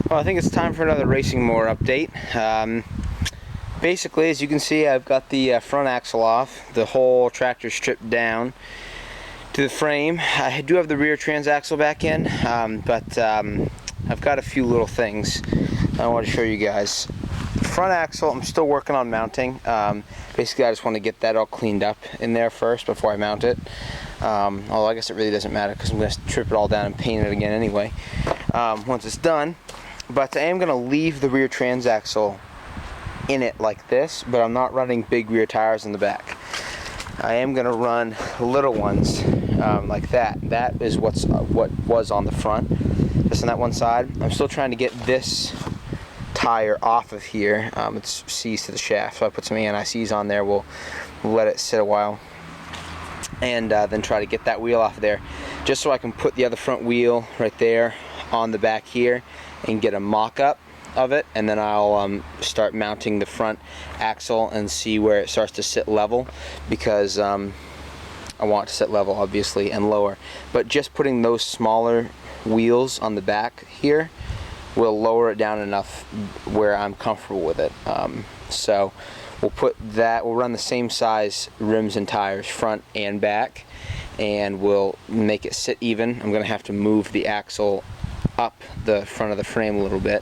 Well, I think it's time for another Racing Mower update. Basically, as you can see, I've got the front axle off, the whole tractor stripped down to the frame. I do have the rear transaxle back in, but I've got a few little things I want to show you guys. Front axle, I'm still working on mounting. Basically, I just want to get that all cleaned up in there first before I mount it. Although I guess it really doesn't matter because I'm going to strip it all down and paint it again anyway once it's done. But I am going to leave the rear transaxle in it like this, but I'm not running big rear tires in the back. I am going to run little ones like that. That is what was on the front, just on that one side. I'm still trying to get this tire off of here. It's seized to the shaft, so I put some anti-seize on there. We'll let it sit a while, and then try to get that wheel off of there, just so I can put the other front wheel right there on the back here and get a mock-up of it, and then I'll start mounting the front axle and see where it starts to sit level, because I want it to sit level obviously and lower, but just putting those smaller wheels on the back here will lower it down enough where I'm comfortable with it. So we'll run the same size rims and tires front and back, and we'll make it sit even. I'm gonna have to move the axle up the front of the frame a little bit.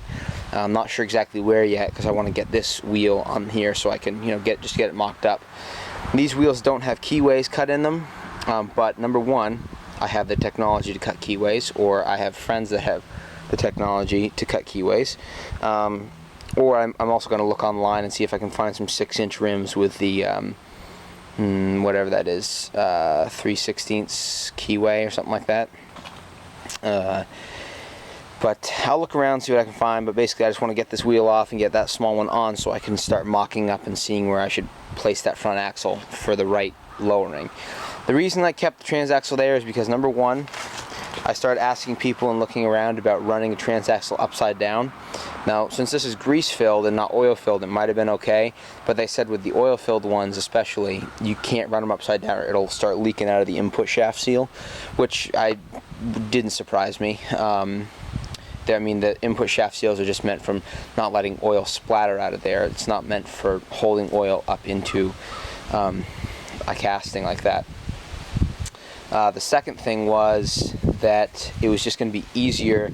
I'm not sure exactly where yet, because I want to get this wheel on here so I can, just get it mocked up. These wheels don't have keyways cut in them, but number one, I have the technology to cut keyways, or I have friends that have the technology to cut keyways, or I'm also going to look online and see if I can find some 6-inch rims with the whatever that is, 3/16 keyway or something like that. But I'll look around, see what I can find, but basically I just want to get this wheel off and get that small one on so I can start mocking up and seeing where I should place that front axle for the right lowering. The reason I kept the transaxle there is because, number one, I started asking people and looking around about running a transaxle upside down. Now, since this is grease-filled and not oil-filled, it might have been okay, but they said with the oil-filled ones especially, you can't run them upside down or it'll start leaking out of the input shaft seal, which didn't surprise me. I mean, the input shaft seals are just meant from not letting oil splatter out of there. It's not meant for holding oil up into a casting like that. The second thing was that it was just going to be easier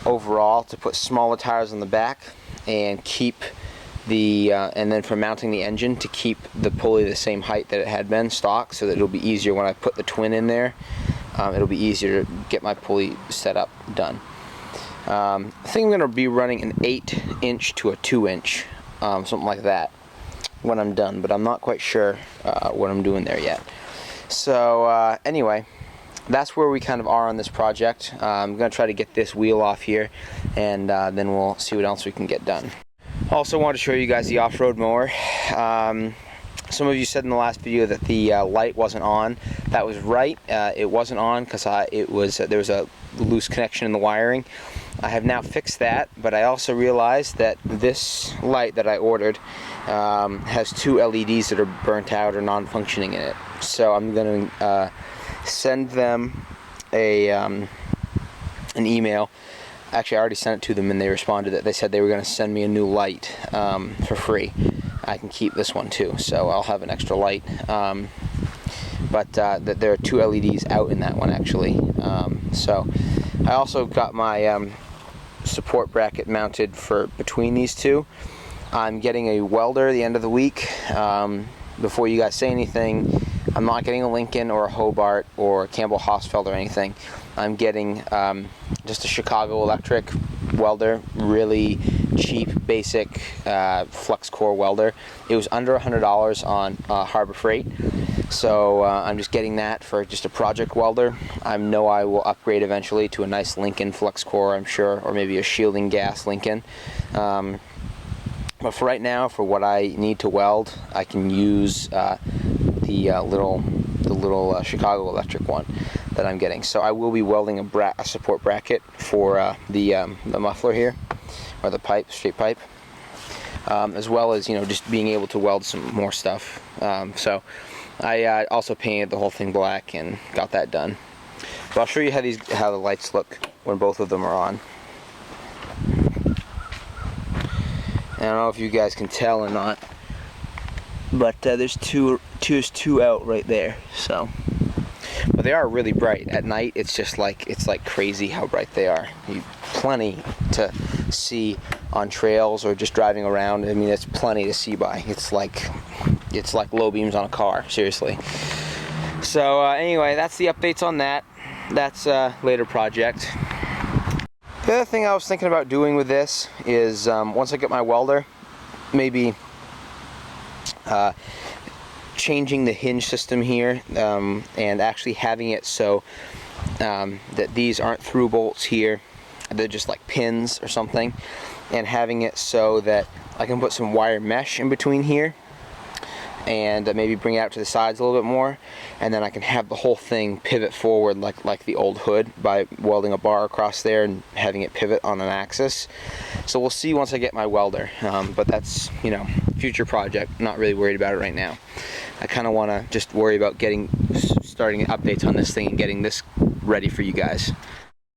overall to put smaller tires on the back and keep and then for mounting the engine, to keep the pulley the same height that it had been stock, so that it'll be easier when I put the twin in there. It'll be easier to get my pulley set up done. I think I'm going to be running an 8-inch to a 2-inch, something like that, when I'm done, but I'm not quite sure what I'm doing there yet. So anyway, that's where we kind of are on this project. I'm going to try to get this wheel off here, and then we'll see what else we can get done. Also wanted to show you guys the off-road mower. Some of you said in the last video that the light wasn't on. That was right. It wasn't on because there was a loose connection in the wiring. I have now fixed that, but I also realized that this light that I ordered has 2 LEDs that are burnt out or non-functioning in it. So I'm going to send them an email. Actually, I already sent it to them and they responded that they said they were going to send me a new light for free. I can keep this one too, so I'll have an extra light. But that there are 2 LEDs out in that one actually. So I also got my support bracket mounted for between these two. I'm getting a welder at the end of the week. Before you guys say anything, I'm not getting a Lincoln or a Hobart or a Campbell Hausfeld or anything. I'm getting just a Chicago Electric welder, really cheap, basic flux core welder. It was under $100 on Harbor Freight, so I'm just getting that for just a project welder. I know I will upgrade eventually to a nice Lincoln flux core, I'm sure, or maybe a shielding gas Lincoln. But for right now, for what I need to weld, I can use the little Chicago Electric one that I'm getting. So I will be welding a support bracket for the muffler here, or the pipe, straight pipe, as well as just being able to weld some more stuff. So I also painted the whole thing black and got that done. But I'll show you how the lights look when both of them are on. I don't know if you guys can tell or not, but there's two out right there. So, but they are really bright at night. It's just like crazy how bright they are. Plenty to see on trails or just driving around. I mean, it's plenty to see by. It's like low beams on a car, seriously. So anyway, that's the updates on that. That's a later project. The other thing I was thinking about doing with this is once I get my welder, maybe changing the hinge system here and actually having it so that these aren't through bolts here, they're just like pins or something, and having it so that I can put some wire mesh in between here and maybe bring it out to the sides a little bit more, and then I can have the whole thing pivot forward like the old hood by welding a bar across there and having it pivot on an axis. So we'll see once I get my welder, but that's, you know, future project. Not really worried about it right now. I kind of want to just worry about starting updates on this thing and getting this ready for you guys.